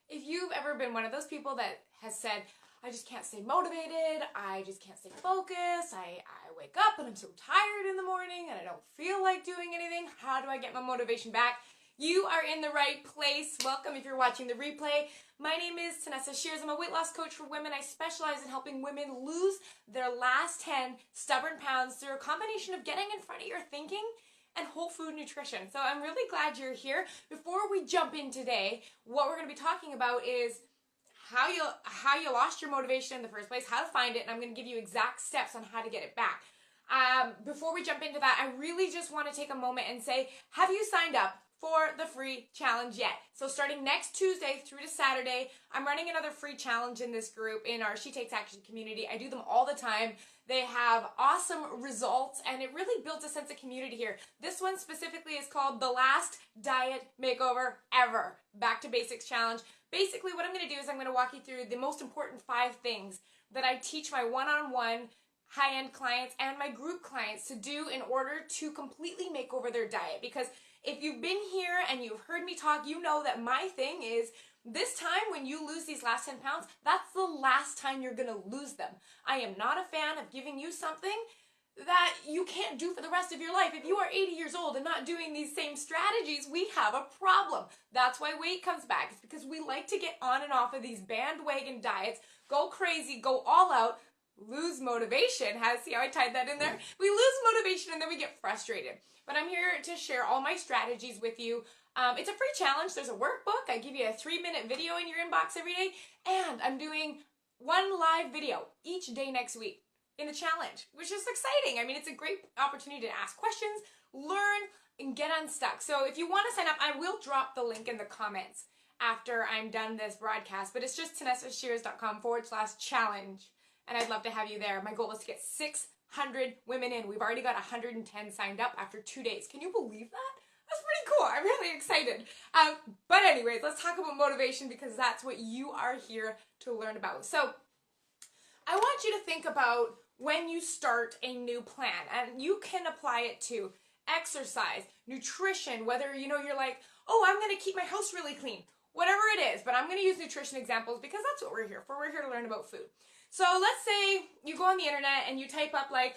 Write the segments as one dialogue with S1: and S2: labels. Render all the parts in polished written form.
S1: If you've ever been one of those people that has said, I just can't stay motivated, I just can't stay focused, I wake up and I'm so tired in the morning and I don't feel like doing anything, how do I get my motivation back? You are in the right place. Welcome if you're watching the replay. My name is Tanessa Shears. I'm a weight loss coach for women. I specialize in helping women lose their last 10 stubborn pounds through a combination of getting in front of your thinking and whole food nutrition. So I'm really glad you're here. Before we jump in today, what we're going to be talking about is how you lost your motivation in the first place, how to find it, and I'm going to give you exact steps on how to get it back. Before we jump into that, I really just want to take a moment and say, have you signed up for the free challenge yet? So starting next Tuesday through to Saturday, I'm running another free challenge in this group in our She Takes Action community. I do them all the time. They have awesome results and it really builds a sense of community here. This one specifically is called The Last Diet Makeover Ever, Back to Basics Challenge. Basically what I'm going to do is I'm going to walk you through the most important 5 things that I teach my one-on-one high-end clients and my group clients to do in order to completely make over their diet. Because if you've been here and you've heard me talk, you know that my thing is this time when you lose these last 10 pounds, that's the last time you're going to lose them. I am not a fan of giving you something that you can't do for the rest of your life. If you are 80 years old and not doing these same strategies, we have a problem. That's why weight comes back. It's because we like to get on and off of these bandwagon diets, go crazy, go all out, lose motivation. See how I tied that in there? We lose motivation and then we get frustrated. But I'm here to share all my strategies with you. It's a free challenge. There's a workbook. I give you a 3-minute video in your inbox every day. And I'm doing one live video each day next week in the challenge, which is exciting. I mean, it's a great opportunity to ask questions, learn, and get unstuck. So if you want to sign up, I will drop the link in the comments after I'm done this broadcast. But it's just TanessaShears.com/challenge. And I'd love to have you there. My goal is to get 600 women in. We've already got 110 signed up after 2 days. Can you believe that? That's pretty cool. I'm really excited. But anyways, let's talk about motivation because that's what you are here to learn about. So I want you to think about when you start a new plan, and you can apply it to exercise, nutrition, whether you're like, oh, I'm going to keep my house really clean, whatever it is, but I'm going to use nutrition examples because that's what we're here for. We're here to learn about food. So let's say you go on the internet and you type up like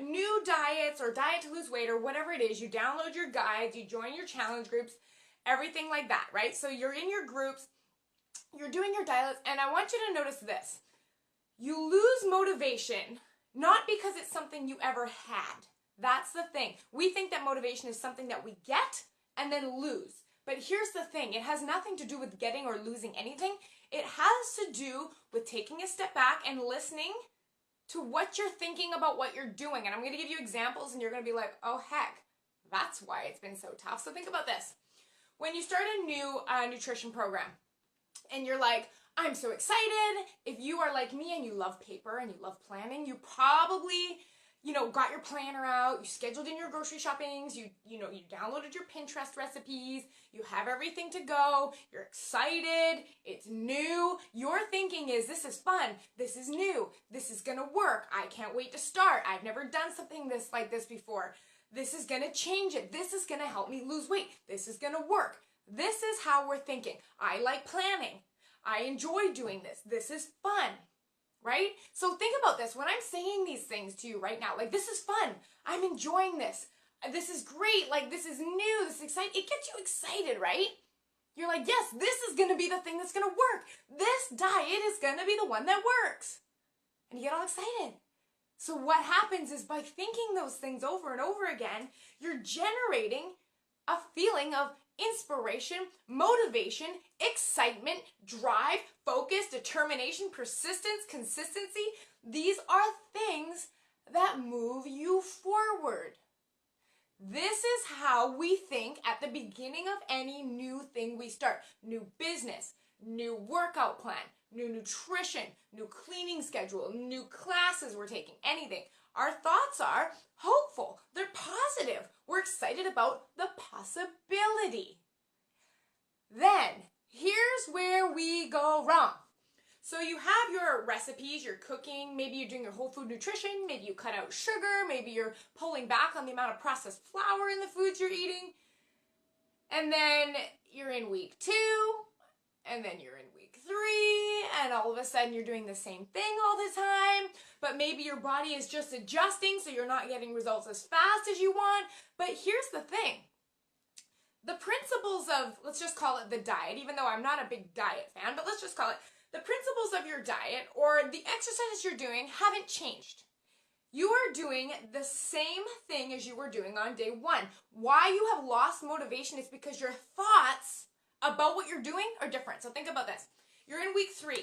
S1: new diets or diet to lose weight or whatever it is. You download your guides, you join your challenge groups, everything like that, right? So you're in your groups, you're doing your diets, and I want you to notice this. You lose motivation not because it's something you ever had. That's the thing. We think that motivation is something that we get and then lose. But here's the thing. It has nothing to do with getting or losing anything. It has to do with taking a step back and listening to what you're thinking about what you're doing. And I'm going to give you examples and you're going to be like, oh heck, that's why it's been so tough. So think about this. When you start a new nutrition program and you're like, I'm so excited. If you are like me and you love paper and you love planning, you probably got your planner out, you scheduled in your grocery shoppings, you downloaded your Pinterest recipes, you have everything to go, you're excited, it's new. Your thinking is, this is fun, this is new, this is gonna work, I can't wait to start, I've never done something like this before, this is gonna change it, this is gonna help me lose weight, this is gonna work. This is how we're thinking. I like planning, I enjoy doing this, this is fun. Right? So think about this. When I'm saying these things to you right now, like this is fun, I'm enjoying this, this is great, like this is new, this is exciting, it gets you excited, right? You're like, yes, this is going to be the thing that's going to work. This diet is going to be the one that works. And you get all excited. So what happens is by thinking those things over and over again, you're generating a feeling of inspiration, motivation, excitement, drive, focus, determination, persistence, consistency. These are things that move you forward. This is how we think at the beginning of any new thing we start. New business, new workout plan, new nutrition, new cleaning schedule, new classes we're taking, anything. Our thoughts are hopeful. They're positive. We're excited about the possibility. Then, here's where we go wrong. So you have your recipes, you're cooking, maybe you're doing your whole food nutrition, maybe you cut out sugar, maybe you're pulling back on the amount of processed flour in the foods you're eating. And then you're in week 2, and then you're in week 3, and all of a sudden you're doing the same thing all the time, but maybe your body is just adjusting so you're not getting results as fast as you want. But here's the thing. The principles of, let's just call it the diet, even though I'm not a big diet fan, but let's just call it the principles of your diet or the exercises you're doing haven't changed. You are doing the same thing as you were doing on day 1. Why you have lost motivation is because your thoughts about what you're doing are different. So think about this. You're in week 3,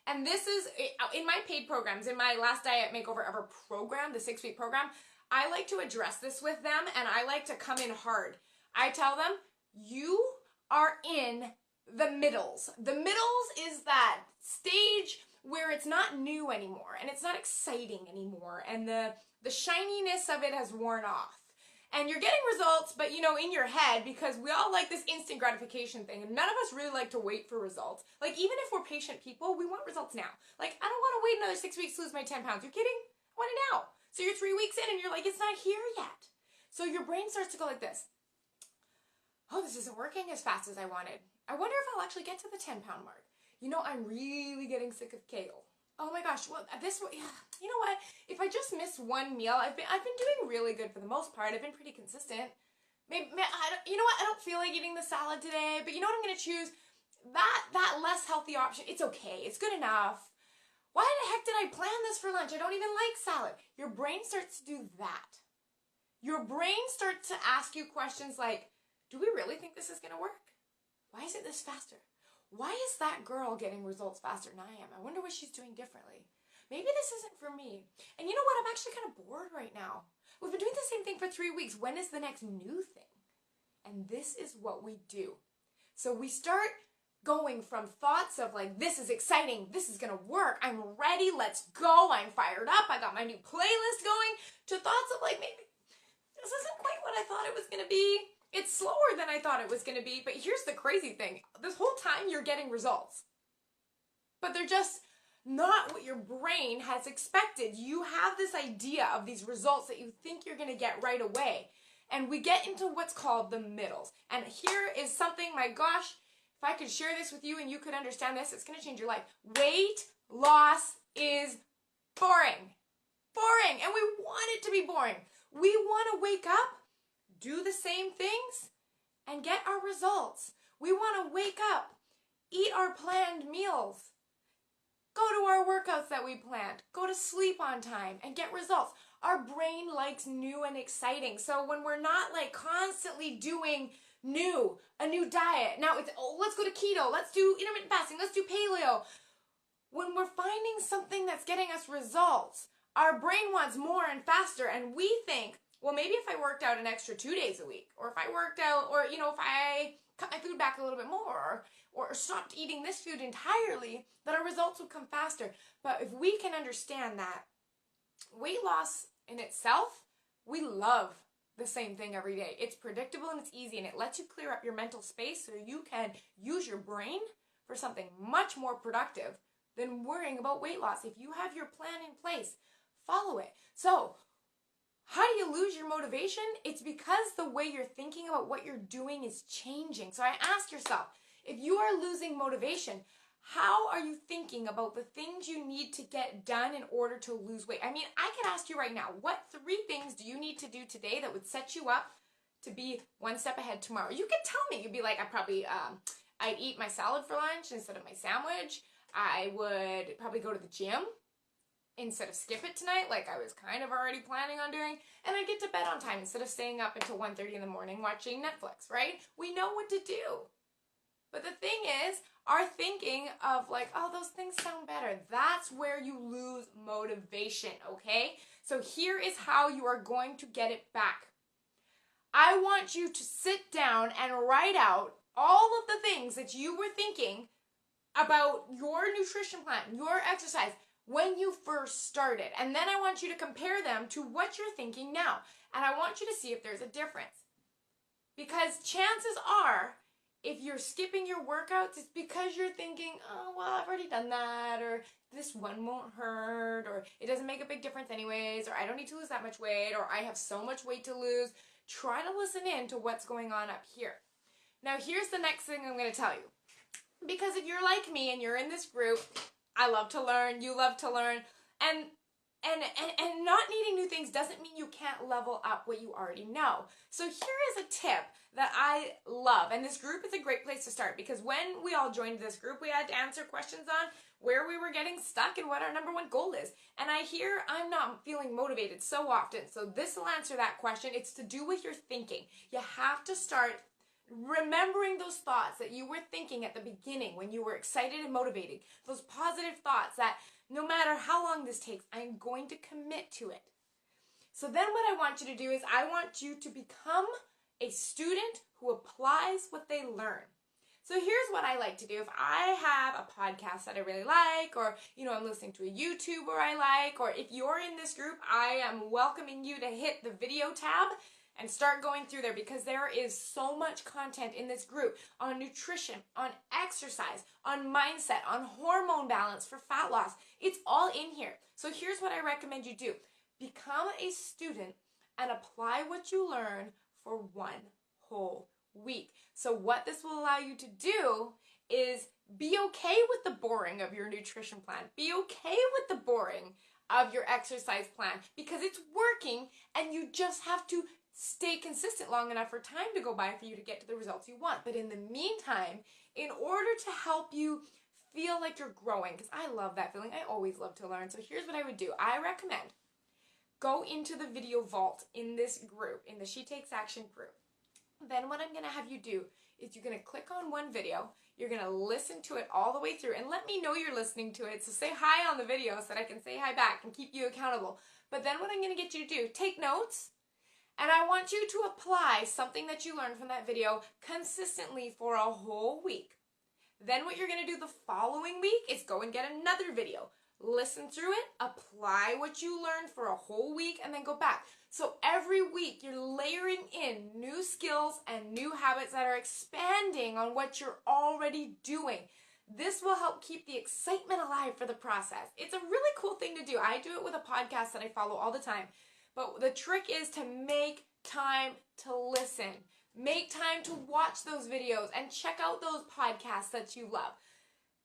S1: and this is in my paid programs, in my Last Diet Makeover Ever program, the 6-week program. I like to address this with them, and I like to come in hard. I tell them, you are in the middles. The middles is that stage where it's not new anymore, and it's not exciting anymore, and the shininess of it has worn off. And you're getting results, but you know, in your head, because we all like this instant gratification thing, and none of us really like to wait for results. Like, even if we're patient people, we want results now. Like, I don't want to wait another 6 weeks to lose my 10 pounds. You're kidding? I want it now. So you're 3 weeks in, and you're like, it's not here yet. So your brain starts to go like this. Oh, this isn't working as fast as I wanted. I wonder if I'll actually get to the 10-pound mark. You know, I'm really getting sick of kale. Oh my gosh, well, you know what? If I just miss one meal, I've been doing really good for the most part. I've been pretty consistent. Maybe you know what? I don't feel like eating the salad today, but you know what I'm going to choose? That less healthy option. It's okay. It's good enough. Why the heck did I plan this for lunch? I don't even like salad. Your brain starts to do that. Your brain starts to ask you questions like, do we really think this is going to work? Why isn't this faster? Why is that girl getting results faster than I am? I wonder what she's doing differently. Maybe this isn't for me. And you know what? I'm actually kind of bored right now. We've been doing the same thing for 3 weeks. When is the next new thing? And this is what we do. So we start going from thoughts of like, this is exciting, this is gonna work, I'm ready, let's go, I'm fired up, I got my new playlist going, to thoughts of like, maybe this isn't quite what I thought it was gonna be. It's slower than I thought it was going to be, but here's the crazy thing. This whole time you're getting results, but they're just not what your brain has expected. You have this idea of these results that you think you're going to get right away, and we get into what's called the middles. And here is something, my gosh, if I could share this with you and you could understand this, it's going to change your life. Weight loss is boring. Boring, and we want it to be boring. We want to wake up, do the same things, and get our results. We want to wake up, eat our planned meals, go to our workouts that we planned, go to sleep on time, and get results. Our brain likes new and exciting. So when we're not like constantly doing a new diet, now it's, oh, let's go to keto, let's do intermittent fasting, let's do paleo. When we're finding something that's getting us results, our brain wants more and faster, and we think, well, maybe if I worked out an extra 2 days a week, or if I worked out, or, you know, if I cut my food back a little bit more, or stopped eating this food entirely, that our results would come faster. But if we can understand that weight loss in itself, we love the same thing every day. It's predictable and it's easy, and it lets you clear up your mental space so you can use your brain for something much more productive than worrying about weight loss. If you have your plan in place, follow it. So, how do you lose your motivation? It's because the way you're thinking about what you're doing is changing. So I ask yourself, if you are losing motivation, how are you thinking about the things you need to get done in order to lose weight? I mean, I could ask you right now, what 3 things do you need to do today that would set you up to be one step ahead tomorrow? You could tell me. You'd be like, I'd eat my salad for lunch instead of my sandwich. I would probably go to the gym instead of skip it tonight, like I was kind of already planning on doing, and I get to bed on time instead of staying up until 1:30 in the morning watching Netflix, right? We know what to do. But the thing is, our thinking of like, oh, those things sound better, that's where you lose motivation, okay? So here is how you are going to get it back. I want you to sit down and write out all of the things that you were thinking about your nutrition plan, your exercise, when you first started. And then I want you to compare them to what you're thinking now. And I want you to see if there's a difference. Because chances are, if you're skipping your workouts, it's because you're thinking, oh, well, I've already done that, or this one won't hurt, or it doesn't make a big difference anyways, or I don't need to lose that much weight, or I have so much weight to lose. Try to listen in to what's going on up here. Now, here's the next thing I'm going to tell you. Because if you're like me and you're in this group, I love to learn, you love to learn, and not needing new things doesn't mean you can't level up what you already know. So here is a tip that I love, and this group is a great place to start, because when we all joined this group, we had to answer questions on where we were getting stuck and what our number one goal is. And I hear I'm not feeling motivated so often, so this will answer that question. It's to do with your thinking. You have to start remembering those thoughts that you were thinking at the beginning when you were excited and motivated. Those positive thoughts that no matter how long this takes, I'm going to commit to it. So then what I want you to do is I want you to become a student who applies what they learn. So here's what I like to do. If I have a podcast that I really like, or I'm listening to a YouTuber I like, or if you're in this group, I am welcoming you to hit the video tab and start going through there, because there is so much content in this group on nutrition, on exercise, on mindset, on hormone balance for fat loss. It's all in here. So here's what I recommend you do. Become a student and apply what you learn for one whole week. So what this will allow you to do is be okay with the boring of your nutrition plan. Be okay with the boring of your exercise plan, because it's working and you just have to stay consistent long enough for time to go by for you to get to the results you want. But in the meantime, in order to help you feel like you're growing, because I love that feeling, I always love to learn. So here's what I would do. I recommend go into the video vault in this group, in the She Takes Action group. Then what I'm going to have you do is you're going to click on one video, you're going to listen to it all the way through, and let me know you're listening to it. So say hi on the video so that I can say hi back and keep you accountable. But then what I'm going to get you to do, take notes, and I want you to apply something that you learned from that video consistently for a whole week. Then what you're going to do the following week is go and get another video. Listen through it, apply what you learned for a whole week, and then go back. So every week you're layering in new skills and new habits that are expanding on what you're already doing. This will help keep the excitement alive for the process. It's a really cool thing to do. I do it with a podcast that I follow all the time. But the trick is to make time to listen. Make time to watch those videos and check out those podcasts that you love.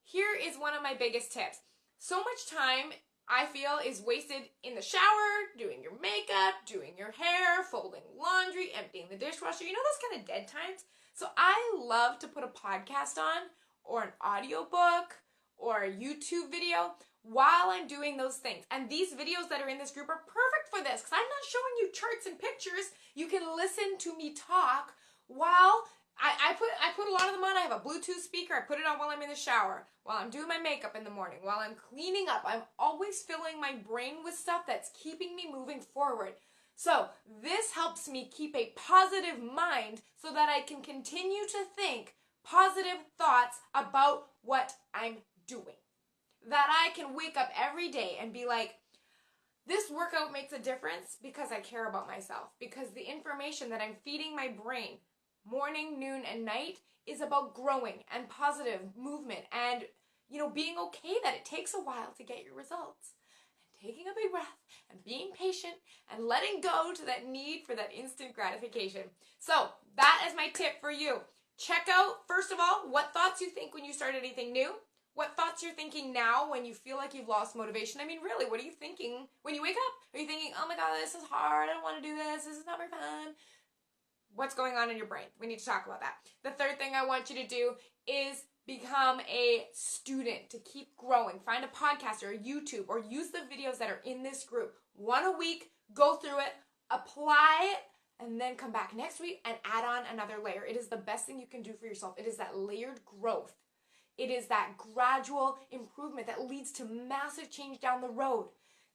S1: Here is one of my biggest tips. So much time, I feel, is wasted in the shower, doing your makeup, doing your hair, folding laundry, emptying the dishwasher. You know those kind of dead times? So I love to put a podcast on, or an audiobook, or a YouTube video while I'm doing those things. And these videos that are in this group are perfect for this, because I'm not showing you charts and pictures. You can listen to me talk while I put a lot of them on. I have a Bluetooth speaker. I put it on while I'm in the shower, while I'm doing my makeup in the morning, while I'm cleaning up. I'm always filling my brain with stuff that's keeping me moving forward. So this helps me keep a positive mind so that I can continue to think positive thoughts about what I'm doing. That I can wake up every day and be like, this workout makes a difference because I care about myself. Because the information that I'm feeding my brain morning, noon, and night is about growing and positive movement and, being okay that it takes a while to get your results. And taking a big breath and being patient and letting go to that need for that instant gratification. So that is my tip for you. Check out, first of all, what thoughts you think when you start anything new. What thoughts you're thinking now when you feel like you've lost motivation. I mean, really, what are you thinking when you wake up? Are you thinking, oh my God, this is hard. I don't want to do this. This is not very fun. What's going on in your brain? We need to talk about that. The third thing I want you to do is become a student to keep growing. Find a podcast or a YouTube, or use the videos that are in this group. One a week, go through it, apply it, and then come back next week and add on another layer. It is the best thing you can do for yourself. It is that layered growth. It is that gradual improvement that leads to massive change down the road.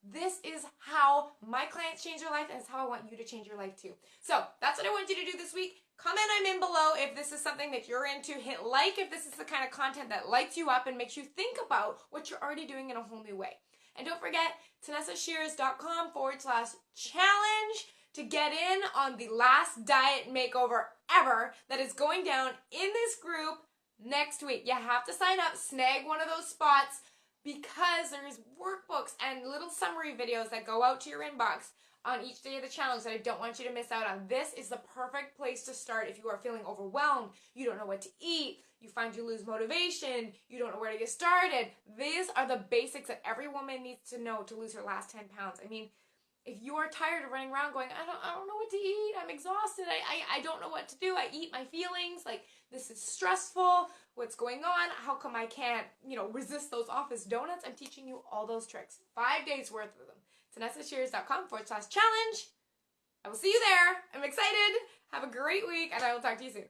S1: This is how my clients change their life, and it's how I want you to change your life too. So that's what I want you to do this week. Comment I'm in below if this is something that you're into. Hit like if this is the kind of content that lights you up and makes you think about what you're already doing in a whole new way. And don't forget, TanessaShears.com/challenge to get in on the last diet makeover ever that is going down in this group next week. You have to sign up, snag one of those spots, because there's workbooks and little summary videos that go out to your inbox on each day of the challenge that I don't want you to miss out on. This is the perfect place to start if you are feeling overwhelmed, you don't know what to eat, you find you lose motivation, you don't know where to get started. These are the basics that every woman needs to know to lose her last 10 pounds. I mean, if you are tired of running around going, I don't know what to eat, I'm exhausted, I don't know what to do, I eat my feelings, like this is stressful, what's going on, how come I can't, resist those office donuts? I'm teaching you all those tricks. 5 days worth of them. TanessaShears.com/challenge. I will see you there. I'm excited. Have a great week, and I will talk to you soon.